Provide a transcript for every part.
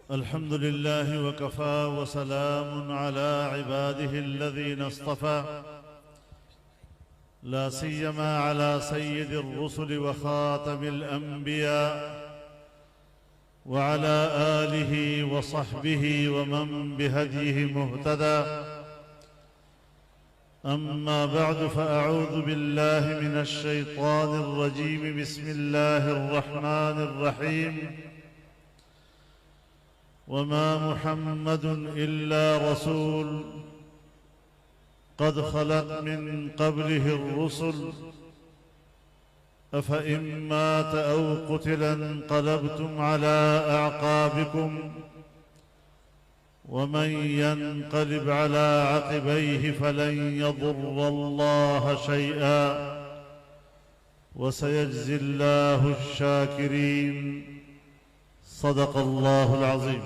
अल्हम्दुलिल्लाहि वकफ़ा वसलामुन अला इबादिहि अल्लज़ीना इस्तफ़ा ला सिय्यमा अला सय्यिदिर रुसुलि व ख़ातमिल अंबिया व अला आलिहि व सहबिहि व मन बिहदिहि मुहतदा अम्मा बअद फ़अऊज़ु बिल्लाहि मिनश शैतानिर रजीम बिस्मिल्लाहिर रहमानिर रहीम वमा मुहम्मदुन इल्ला रसूल क़द ख़लत मिन क़ब्लिहि रुसुल अफ़इन मात औ क़ुतिला इंक़लबतुम अला अअक़ाबिकुम वमन यन्क़लिब अला अक़बैहि फ़लन यज़ुर्रल्लाह शैअन वसयज्ज़िल्लाहु अश-शाकिरीन। सदक़ल्लाहुल अज़ीम।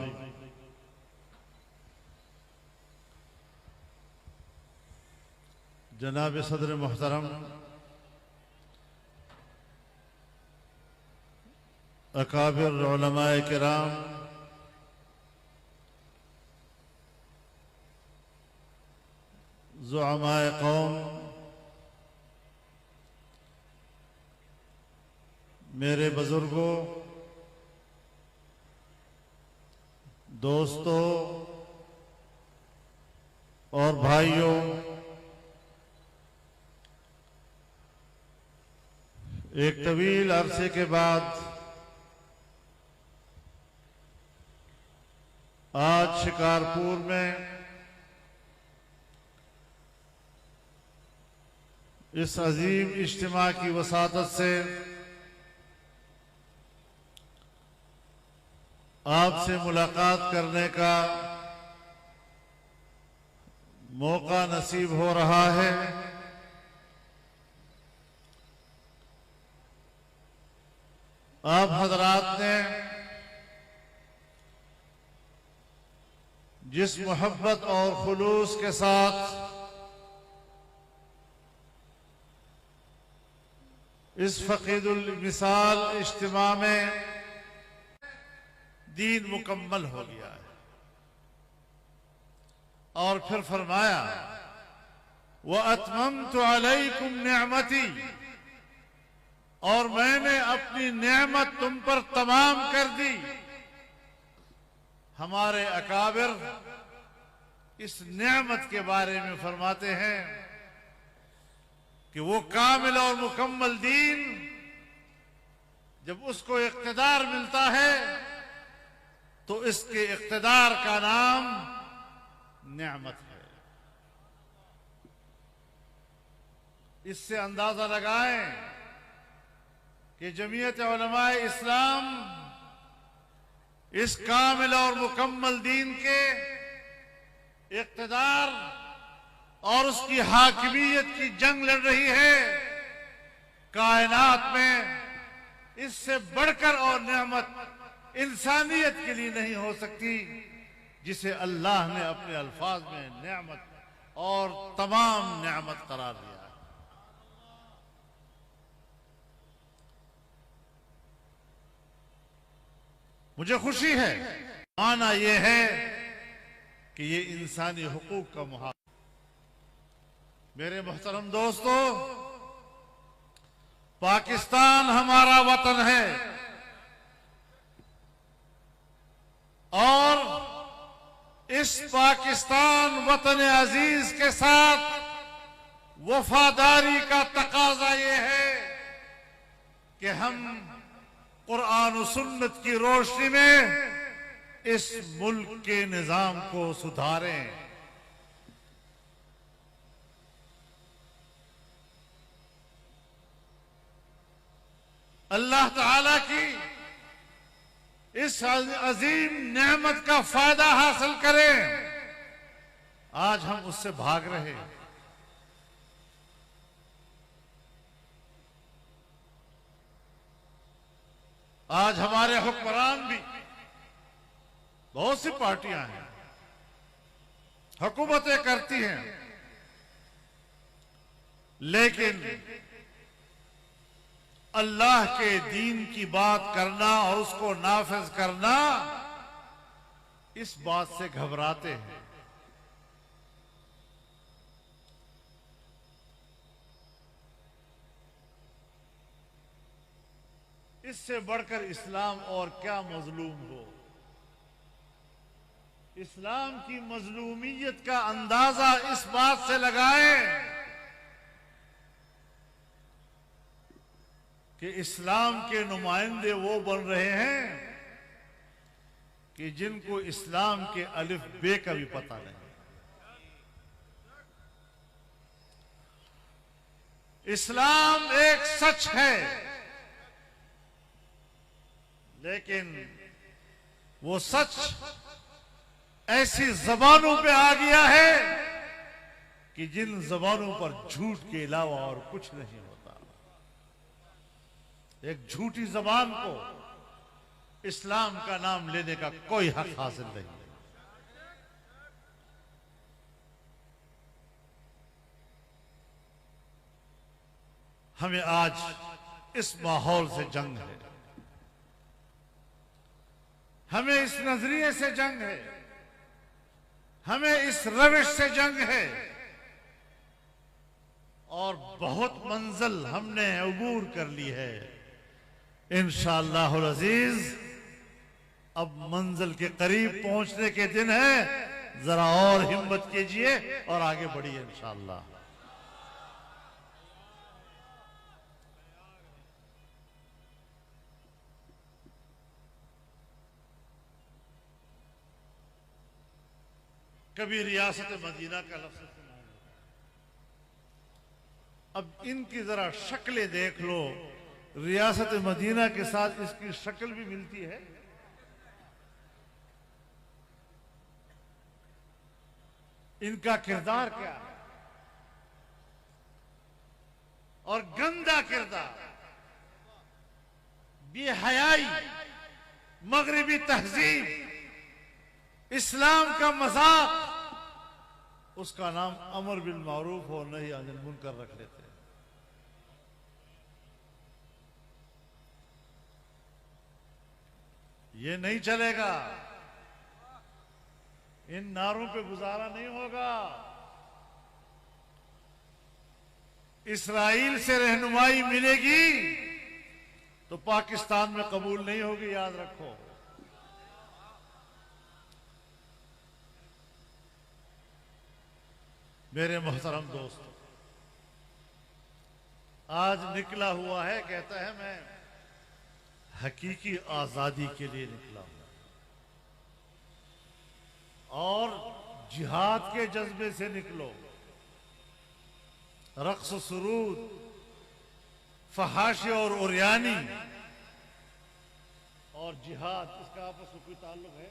जनाब सदर मुहतरम, अकाबिर उलमाए किराम, ज़ुअमाए कौम, मेरे बुजुर्गों, दोस्तों और भाइयों, एक तवील अरसे के बाद आज शिकारपुर में इस अजीम इज्तिमा की वसातत से आपसे मुलाकात करने का मौका नसीब हो रहा है। आप हजरात ने जिस मोहब्बत और खुलूस के साथ इस फकीदुल मिसाल इज्तिमा में दीन मुकम्मल हो गया है, और फिर फरमाया व अतममतु अलैकुम निअमती, और मैंने अपनी नेमत तुम पर तमाम कर दी। हमारे अकाबिर इस नेमत के बारे में फरमाते हैं कि वो कामिल और मुकम्मल दीन जब उसको इक़्तिदार मिलता है तो इसके इक़्तिदार का नाम नेमत है। इससे अंदाजा लगाएं कि जमीयत उलमाए इस्लाम इस कामिल और मुकम्मल दीन के इक़्तिदार और उसकी हाकिमियत की जंग लड़ रही है। कायनात में इससे बढ़कर और नेमत इंसानियत के लिए नहीं हो सकती जिसे अल्लाह ने अपने अल्फाज में नेमत और तमाम नेमत करार दिया। मुझे खुशी है, माना यह है कि ये इंसानी हुकूक का मुहाफ़िज़। मेरे मोहतरम दोस्तों, पाकिस्तान हमारा वतन है और इस पाकिस्तान वतन अजीज के साथ वफादारी का तकाजा ये है कि हम कुरान और सुन्नत की रोशनी में इस मुल्क के निजाम को सुधारें। अल्लाह ताला की इस अजीम नेमत का फायदा हासिल करें। आज हम उससे भाग रहे हैं। आज हमारे हुक्मरान भी, बहुत सी पार्टियां हैं, हुकूमतें करती हैं, लेकिन अल्लाह के दीन की बात करना और उसको नाफिज करना इस बात से घबराते हैं इससे बढ़कर इस्लाम और क्या मजलूम हो। इस्लाम की मजलूमियत का अंदाजा इस बात से लगाएं कि इस्लाम के नुमाइंदे वो बन रहे हैं कि जिनको इस्लाम के अलिफ बे का भी पता नहीं। इस्लाम एक सच है, लेकिन वो सच ऐसी जबानों पे आ गया है कि जिन जबानों पर झूठ के अलावा और कुछ नहीं होता। एक झूठी जबान को इस्लाम का नाम लेने का कोई हक हासिल नहीं। हमें आज इस माहौल से जंग है, हमें इस नजरिए से जंग है, हमें इस रविश से जंग है, और बहुत मंजिल हमने अबूर कर ली है। इंशाअल्लाहुल अजीज अब मंजिल के करीब पहुंचने के दिन है। जरा और हिम्मत कीजिए और आगे बढ़िए इंशाअल्लाह। कभी रियासत मदीना का लफ्ज़ सुना है। अब इनकी जरा शक्लें देख लो, रियासत मदीना के साथ इसकी शक्ल भी मिलती है। इनका किरदार क्या है, और गंदा किरदार, बेहयाई, मगरिबी तहजीब, इस्लाम का मजाक, उसका नाम अमर बिल मारूफ और नही अनिल मुनकर रख लेते हैं। ये नहीं चलेगा, इन नारों पे गुजारा नहीं होगा। इस्राइल से रहनुमाई मिलेगी तो पाकिस्तान में कबूल नहीं होगी, याद रखो। मेरे मोहतरम दोस्तों, आज निकला हुआ है, कहता है मैं हकीकी आजादी के लिए निकला हूं और जिहाद के जज्बे से निकलो। रक्स, सुरूद, फहाशी और उरियानी और जिहाद, इसका आपस में कोई ताल्लुक है?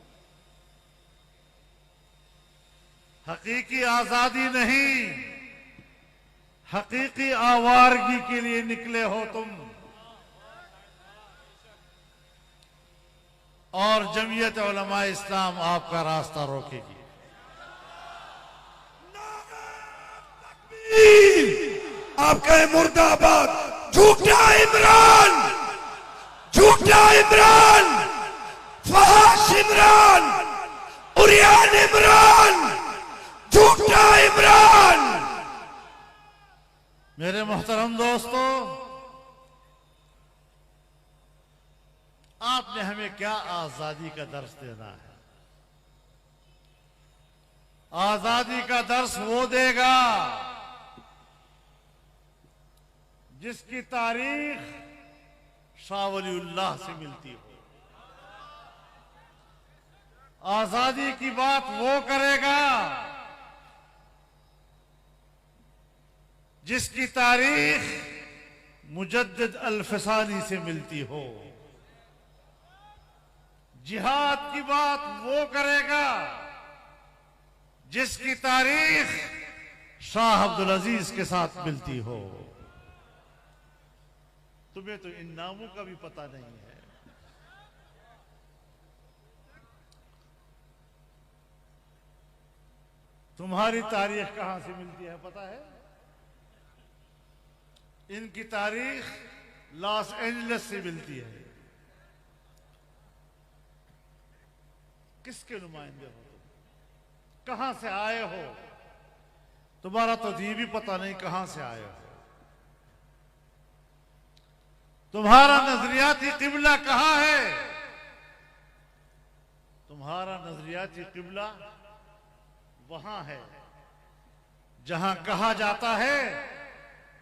हकीकी आजादी नहीं, हकीकी आवारगी के लिए निकले हो तुम। और जमीयत उलमा इस्लाम आपका रास्ता रोकेगी। आपका है मुर्दाबाद। झूठा इमरान, झूठा इमरान, फहाश इमरान, उरियान इमरान, झूठा इमरान। मेरे मोहतरम दोस्तों, आपने हमें क्या आजादी का दर्स देना है? आजादी का दर्स वो देगा जिसकी तारीख शाह वलीउल्लाह से मिलती हो। आजादी की बात वो करेगा जिसकी तारीख मुजद्दिद अल-फसानी से मिलती हो। जिहाद की बात वो करेगा जिसकी तारीख शाह अब्दुल अजीज के साथ मिलती हो। तुम्हें तो इन नामों का भी पता नहीं है। तुम्हारी तारीख कहां से मिलती है पता है? इनकी तारीख लॉस एंजलिस से मिलती है। किसके नुमाइंदे हो तुम? कहां से आए हो? तुम्हारा तो ये भी पता नहीं कहां से आए हो। तुम्हारा नजरियाती किबला कहां है? तुम्हारा नजरियाती किबला वहां है जहां कहा जाता है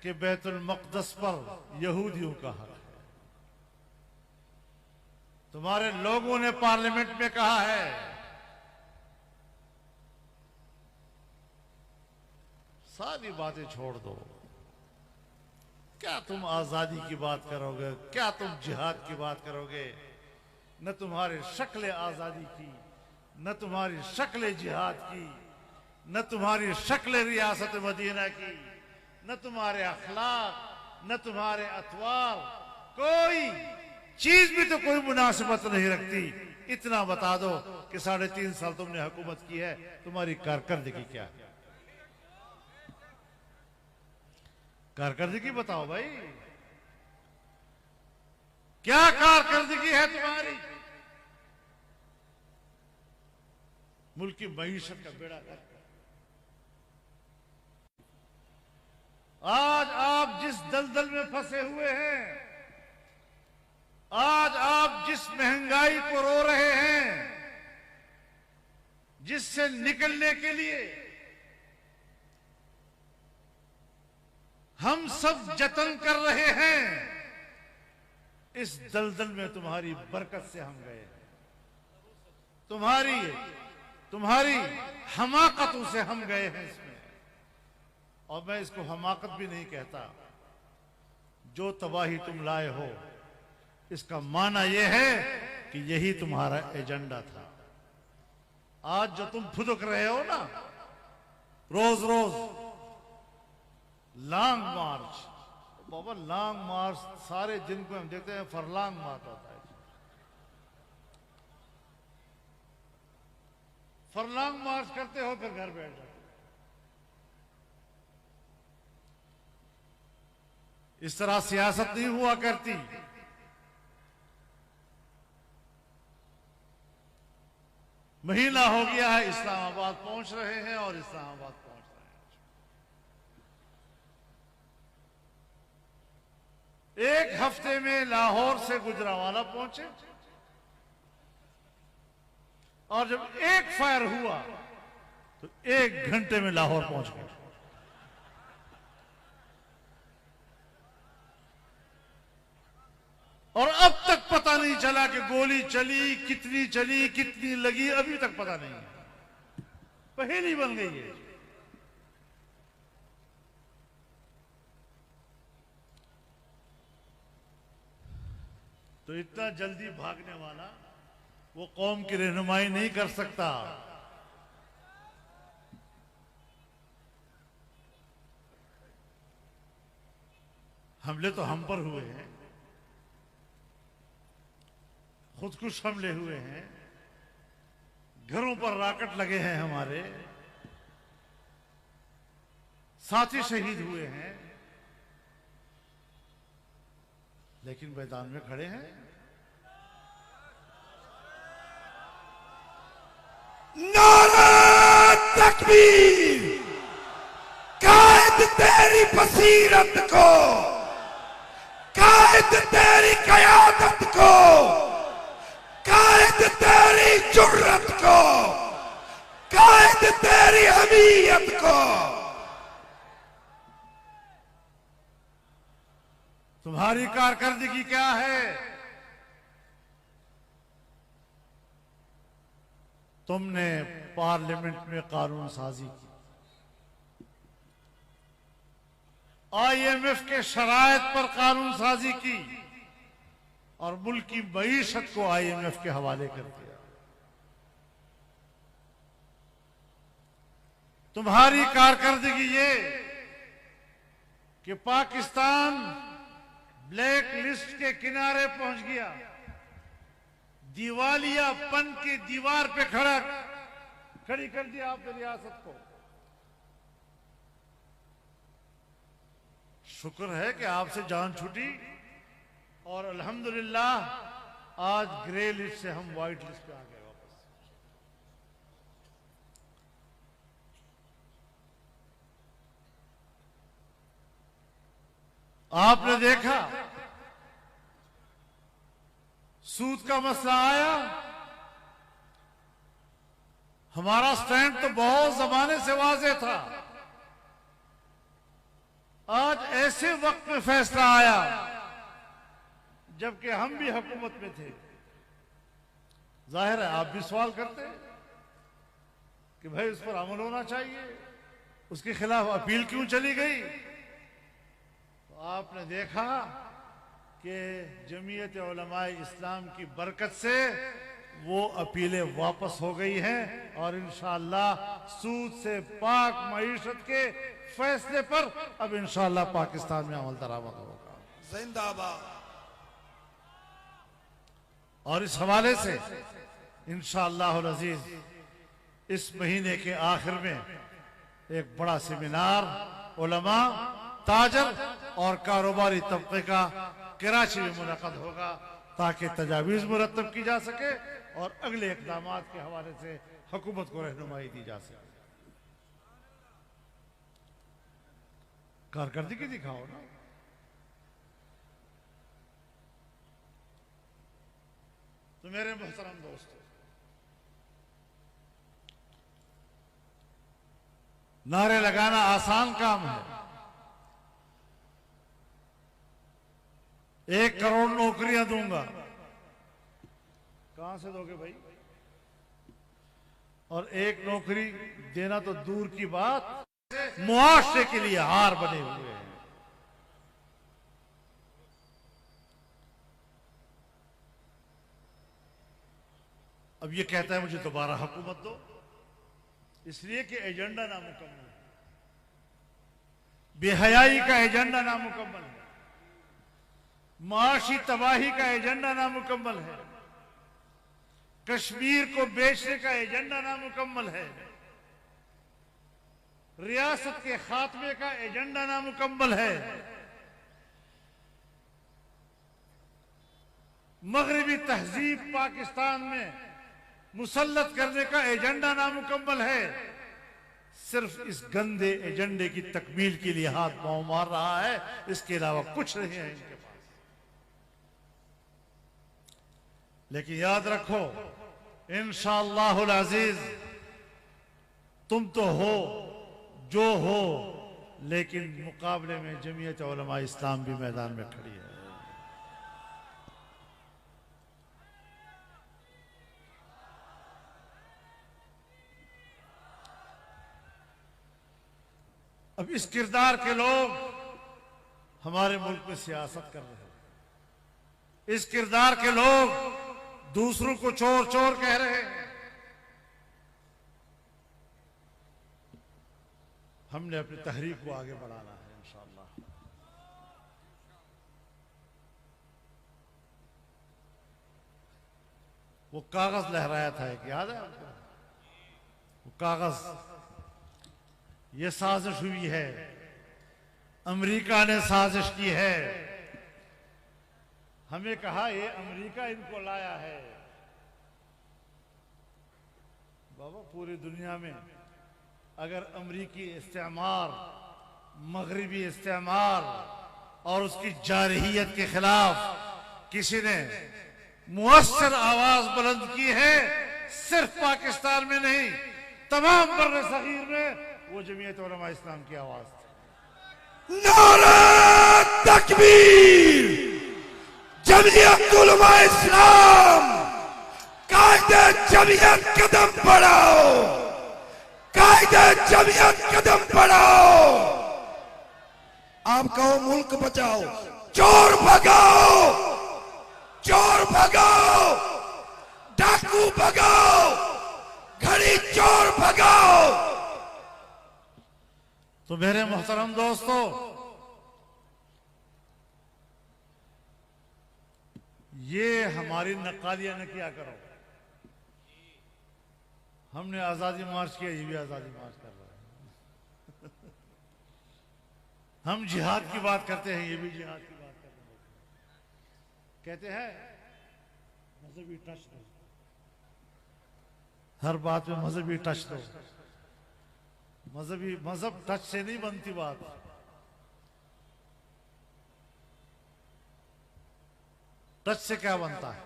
कि बैतुल मक़दस पर यहूदियों का हक है। तुम्हारे लोगों ने पार्लियामेंट में कहा है, सारी बातें छोड़ दो। क्या तुम आजादी की बात करोगे? क्या तुम जिहाद की बात करोगे? न तुम्हारी शक्ल आजादी की, न तुम्हारी शक्ल जिहाद की, न तुम्हारी शक्ल रियासत मदीना की, न तुम्हारे अखलाक, न तुम्हारे अतवार, कोई चीज भी तो कोई मुनासिबत नहीं रखती। इतना बता दो कि 3.5 साल तुमने हुकूमत की है, तुम्हारी कारकर्दगी क्या है? कारकर्दगी बताओ भाई, क्या कारकर्दगी है तुम्हारी? मुल्क की मईशत का बेड़ा गर्क। आज आप जिस दलदल में फंसे हुए हैं, आज आप जिस महंगाई को रो रहे हैं, जिससे निकलने के लिए हम सब जतन कर रहे हैं, इस दलदल में तुम्हारी बरकत से हम गए। तुम्हारी हमाकतों से हम गए हैं इसमें। और मैं इसको हमाकत भी नहीं कहता। जो तबाही तुम लाए हो, इसका माना यह है कि यही तुम्हारा एजेंडा था। आज जो तुम फुदक रहे हो ना, रोज रोज लॉन्ग मार्च, बाबा लॉन्ग मार्च सारे दिन को हम देखते हैं, फरलांग मार्च होता है। फरलांग मार्च करते हो, फिर घर बैठ जाते। इस तरह सियासत नहीं हुआ करती। महीना हो गया है, इस्लामाबाद पहुंच रहे हैं और इस्लामाबाद पहुंच रहे हैं। एक हफ्ते में लाहौर से गुजरावाला पहुंचे, और जब एक फायर हुआ तो 1 घंटे में लाहौर पहुंच गए। और अब तक पता नहीं चला कि गोली चली, कितनी लगी, अभी तक पता नहीं है। पहेली बन गई है। तो इतना जल्दी भागने वाला वो कौम की रहनुमाई नहीं कर सकता। हमले तो हम पर हुए हैं, खुदकुश हमले हुए हैं, घरों पर रॉकेट लगे हैं, हमारे साथी शहीद हुए हैं, लेकिन मैदान में खड़े हैं। नारा तकबीर! कायद तेरी बसीरत को, कायद तेरी कयादत को, कायद तेरी जुर्रत को, कायद तेरी हमीयत को। तुम्हारी कारकर्दगी क्या है? तुमने पार्लियामेंट में कानून साजी की, IMF के शराइत पर कानून साजी की, और मुल्क की मईशत को IMF के हवाले कर दिया। तुम्हारी कारकर्दगी ये कि पाकिस्तान ब्लैक लिस्ट के किनारे पहुंच गया, दिवालियापन की दीवार पे खड़ी कर दिया आपने रियासत को। शुक्र है कि आपसे जान छूटी, और अल्हम्दुलिल्लाह आज ग्रे लिस्ट से हम व्हाइट लिस्ट पे आ गए वापस। आपने देखा सूद का मसला आया, हमारा स्टैंड तो बहुत जमाने से वाज़ेह था। आज ऐसे वक्त में फैसला आया जबकि हम भी हुकूमत में थे। जाहिर है आप भी सवाल करते कि भाई उस पर अमल होना चाहिए, उसके खिलाफ अपील क्यों चली गई? तो आपने देखा कि जमीयत उलमाए इस्लाम की बरकत से वो अपीलें वापस हो गई हैं और इंशाअल्लाह सूद से पाक मईशत के फैसले पर अब इंशाअल्लाह पाकिस्तान में अमल दरामद होगा। जिंदाबाद। और इस हवाले से इंशाअल्लाह अज़ीज इस महीने के आखिर में एक बड़ा सेमिनार उलमा, ताजर और कारोबारी तबके का कराची में मुनक़द होगा ताकि तजावीज़ मुरतब की जा सके और अगले इक़दाम के हवाले से हुकूमत को रहनुमाई दी जा सके। कारकर्दगी दिखाओ ना। तो मेरे मोहतरम दोस्तों, नारे लगाना आसान काम है। 1 करोड़ नौकरियां दूंगा, कहां से दोगे भाई? और एक नौकरी देना तो दूर की बात, मुआशरे के लिए हार बने हुए हैं। अब ये कहता है मुझे दोबारा हुकूमत दो, इसलिए कि एजेंडा नामुकम्मल है, बेहयाई का एजेंडा नामुकम्मल है, माशी तबाही का एजेंडा नामुकम्मल है, कश्मीर को बेचने का एजेंडा नामुकम्मल है, रियासत के खात्मे का एजेंडा नामुकम्मल है, मगरबी तहजीब पाकिस्तान में मुसल्लत करने का एजेंडा नामुकम्मल है। सिर्फ इस गंदे एजेंडे की तकमील के लिए हाथ पांव मार रहा है, इसके अलावा कुछ नहीं है इनके पास। लेकिन याद रखो इंशाअल्लाहुल अज़ीज तुम तो हो जो हो, लेकिन मुकाबले में जमीयत उलमा इस्लाम भी मैदान में खड़ी है। अब इस किरदार के लोग हमारे मुल्क में सियासत कर रहे हैं, इस किरदार के लोग दूसरों को चोर चोर कह रहे हैं। हमने अपनी तहरीक को आगे बढ़ाना है इंशाअल्लाह। वो कागज लहराया था, एक याद है आपको? वो कागज, ये साजिश हुई है, अमेरिका ने साजिश की है। हमें कहा ये अमेरिका इनको लाया है। बाबा पूरी दुनिया में अगर अमेरिकी इस्तेमार, मगरबी इस्तेमार और उसकी जारहियत के खिलाफ किसी ने मुअस्सर आवाज बुलंद की है, सिर्फ पाकिस्तान में नहीं तमाम बर्रे सगीर में, वो जमीयत उलमा इस्लाम की आवाज थी। नारा तकबीर, जमीयत उलमा इस्लाम, कायदे जमीयत कदम बढ़ाओ, कायदे जमीयत कदम बढ़ाओ। आप कहो मुल्क बचाओ, चोर भगाओ, चोर भगाओ, डाकू भगाओ, घड़ी चोर भगाओ। तो मेरे मोहतरम दोस्तों, ये हमारी नक्कालियां न किया करो। हमने आजादी मार्च किया, ये भी आजादी मार्च कर रहा है। हम जिहाद की बात करते हैं, ये भी जिहाद की बात करते हैं। कहते हैं मजहबी टच दो, हर बात में मजहबी टच दो। मजहब टच से नहीं बनती बात। टच से क्या बनता है?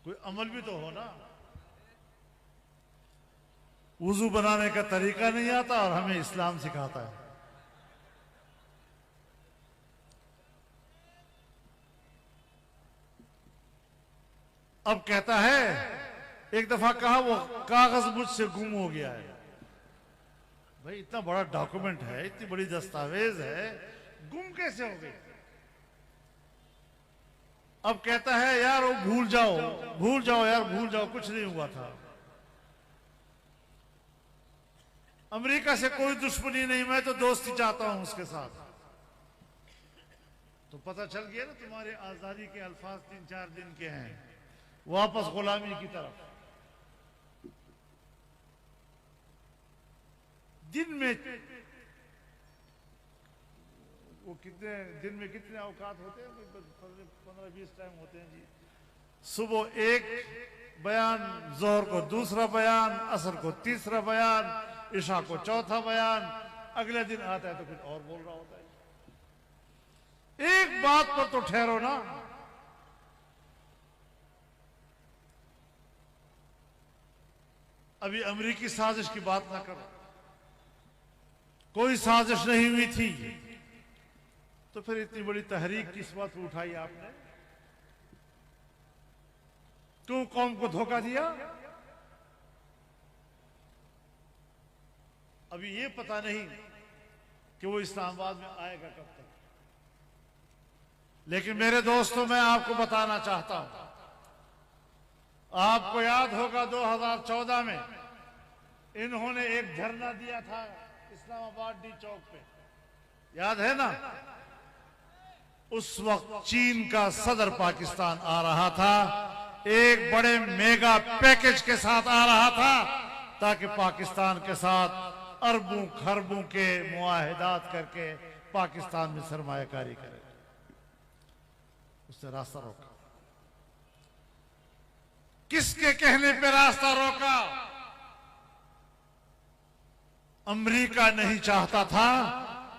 कोई अमल भी तो हो ना। वुजू बनाने का तरीका नहीं आता और हमें इस्लाम सिखाता है। अब कहता है, एक दफा कहा वो कागज मुझसे गुम हो गया है। भाई इतना बड़ा डॉक्यूमेंट है, इतनी बड़ी दस्तावेज है, गुम कैसे हो गई? अब कहता है यार वो भूल जाओ यार, भूल जाओ, कुछ नहीं हुआ था। अमेरिका से कोई दुश्मनी नहीं, मैं तो दोस्ती चाहता हूं उसके साथ। तो पता चल गया ना, तुम्हारे आजादी के अल्फाज 3-4 दिन के हैं, वापस गुलामी की तरफ। दिन में वो कितने दिन में कितने औकात होते हैं? 15-20 टाइम होते हैं जी। सुबह एक बयान, जोहर को दूसरा बयान, असर को तीसरा बयान, इशा को चौथा बयान, अगले दिन आता है तो कुछ और बोल रहा होता है। एक बात पर तो ठहरो ना। अभी अमेरिकी साजिश की बात ना करो, कोई साजिश नहीं हुई थी, तो फिर इतनी बड़ी तहरीक किस बात पर उठाई आपने? क्यों कौम को धोखा दिया? अभी ये पता नहीं कि वो इस्लामाबाद में आएगा कब तक। लेकिन मेरे दोस्तों, मैं आपको बताना चाहता हूं, आपको याद होगा 2014 में इन्होंने एक धरना दिया था इस्लामाबाद डी चौक पे, याद है ना? उस वक्त चीन का सदर पाकिस्तान आ रहा था, एक बड़े मेगा पैकेज के साथ आ रहा था, ताकि पाकिस्तान के साथ अरबों खरबों के मुआहिदात करके पाकिस्तान में सरमायाकारी करे। उसने रास्ता रोका। किसके कहने पे रास्ता रोका? अमेरिका नहीं चाहता था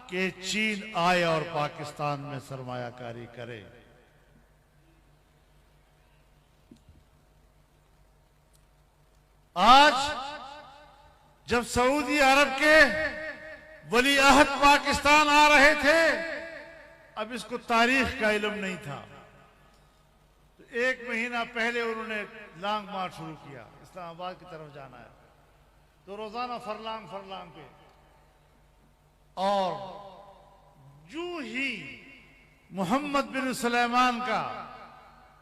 कि चीन आए और पाकिस्तान में सरमायाकारी करे। आज जब सऊदी अरब के वली अहद पाकिस्तान आ रहे थे, अब इसको तारीख का इल्म नहीं था, तो 1 महीना पहले उन्होंने लॉन्ग मार्च शुरू किया, इस्लामाबाद की तरफ जाना है। तो रोजाना फरलांग पे, और जो ही मोहम्मद बिन सुलेमान का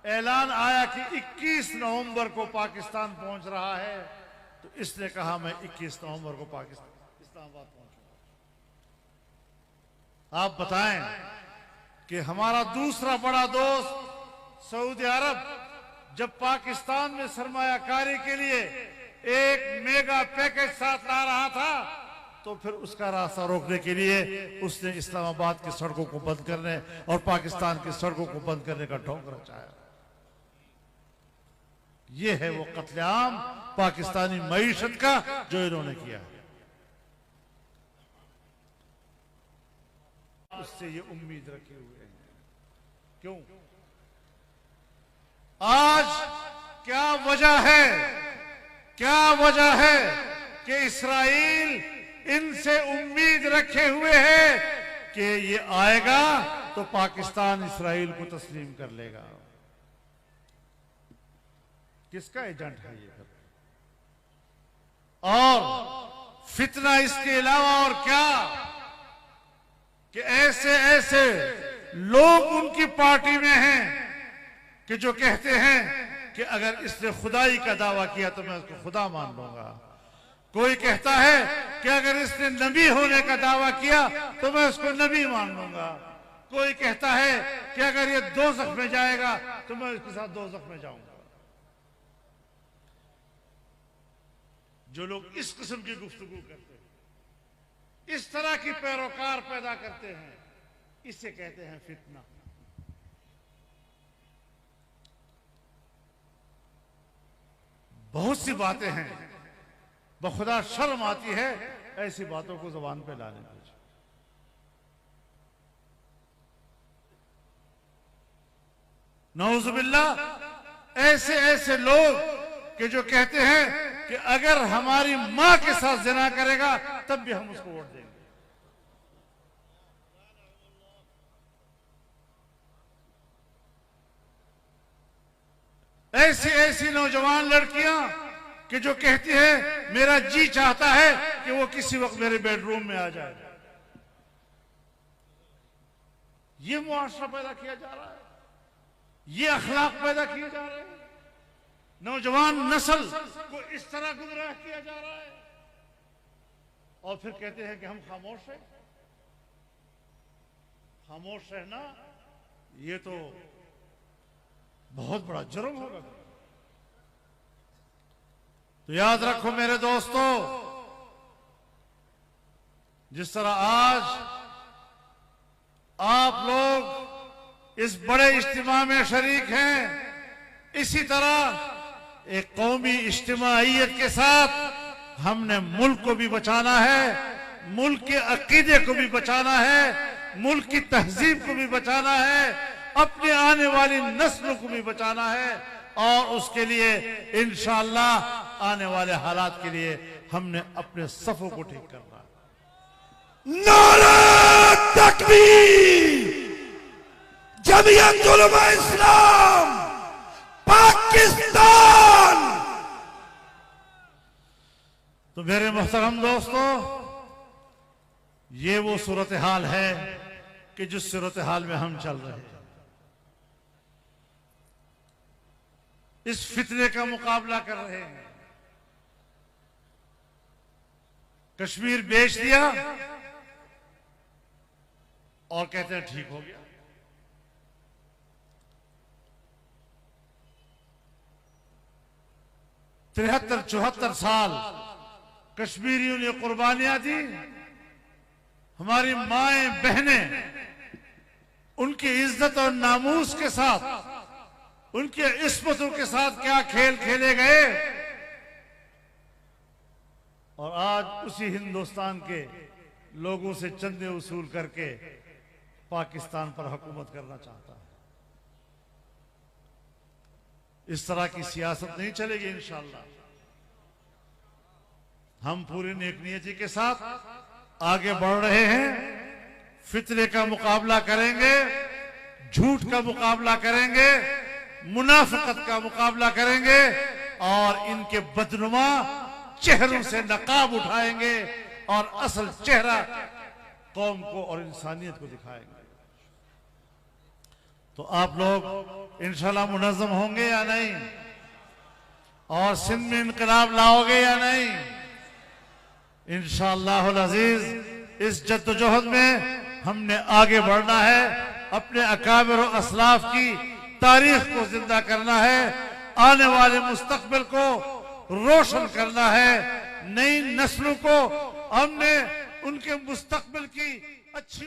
ऐलान आया कि 21 नवंबर को पाकिस्तान पहुंच रहा है, तो इसने कहा मैं 21 नवंबर को पाकिस्तान इस्लामाबाद पहुंचूंगा। आप बताएं कि हमारा दूसरा बड़ा दोस्त सऊदी अरब जब पाकिस्तान में सरमायाकारी के लिए एक मेगा पैकेज साथ ला रहा था, तो फिर उसका रास्ता रोकने के लिए उसने इस्लामाबाद की सड़कों को बंद करने और पाकिस्तान की सड़कों को बंद करने का ढोंग रचाया। ये है वो कत्लेआम पाकिस्तानी मईशत का जो इन्होंने किया। उससे ये उम्मीद रखे हुए हैं। क्यों? आज क्या वजह है कि इस्राइल इनसे उम्मीद रखे हुए है कि ये आएगा तो पाकिस्तान इस्राइल को तस्लीम कर लेगा। किसका एजेंट है ये? और फितना इसके अलावा और क्या कि ऐसे लोग उनकी पार्टी में हैं कि जो कहते हैं कि अगर इसने खुदाई का दावा किया तो मैं उसको खुदा मान लूंगा। कोई कहता है कि अगर इसने नबी होने का दावा किया तो मैं उसको नबी मान लूंगा। कोई कहता है कि अगर ये दोज़ख में जाएगा तो मैं उसके साथ दोज़ख में जाऊंगा। जो लोग इस किस्म की गुफ्तगू करते हैं, इस तरह की पैरोकार पैदा करते हैं, इसे कहते हैं फितना। बहुत सी बातें हैं, बखुदा शर्म आती है ऐसी बातों को जुबान पे लाने में। नऊजुबिल्लाह, ऐसे ऐसे लोग कि जो कहते हैं कि अगर हमारी मां के साथ जिना करेगा तब भी हम उसको वोट देंगे। ऐसी ऐसी नौजवान लड़कियां कि जो कहती है मेरा जी चाहता है कि वो किसी वक्त मेरे बेडरूम में आ जाए। ये मुआशरा पैदा किया जा रहा है, ये अखलाक पैदा किए जा रहे हैं, नौजवान नस्ल को इस तरह गुमराह किया जा रहा है। और फिर कहते हैं कि हम खामोश हैं। खामोश रहना ये तो बहुत बड़ा जुर्म होगा। तो याद रखो मेरे दोस्तों, जिस तरह आज आप लोग इस बड़े इज्तिमा में शरीक हैं, इसी तरह एक कौमी इज्तिमाइयत के साथ हमने मुल्क को भी बचाना है, मुल्क के अकीदे को भी बचाना है, मुल्क की तहजीब को भी बचाना है, अपने आने वाली नस्ल को भी बचाना है। और उसके लिए इंशाअल्लाह आने वाले हालात के लिए हमने अपने सफों को ठीक करना है। नारा तकबीर! जमीयत उलमा इस्लाम पाकिस्तान! तो मेरे मोहतरम दोस्तों, ये वो सूरत हाल है कि जिस सूरत हाल में हम चल रहे हैं। इस फितने का मुकाबला कर रहे हैं। कश्मीर बेच दिया और कहते हैं ठीक हो गया। तिहत्तर 74 साल कश्मीरियों ने कुर्बानियां दी। हमारी माएं बहनें उनकी इज्जत और नामूस के साथ, उनके इस्मतों के साथ क्या खेल खेले गए। और आज उसी हिंदुस्तान के लोगों से चंदे वसूल करके पाकिस्तान पर हुकूमत करना चाहता है। इस तरह की सियासत नहीं चलेगी इंशाअल्लाह। हम पूरी नेकनियती के साथ आगे बढ़ रहे हैं। फितने का मुकाबला करेंगे, झूठ का मुकाबला करेंगे, मुनाफिकत का मुकाबला करेंगे और इनके बदनुमा चेहरों से नकाब उठाएंगे और असल चेहरा कौम को और इंसानियत को दिखाएंगे। तो आप लोग इंशाल्लाह मुनज़्ज़म होंगे या नहीं, और सिंध में इनकलाब लाओगे या नहीं। इंशाअल्लाहुल अज़ीज इस जद्दोजहद में हमने आगे बढ़ना है, अपने अकाबिर और असलाफ की तारीख को जिंदा करना है, आने वाले मुस्तकबिल को रोशन करना है। नई नस्लों को हमने उनके मुस्तकबिल की अच्छी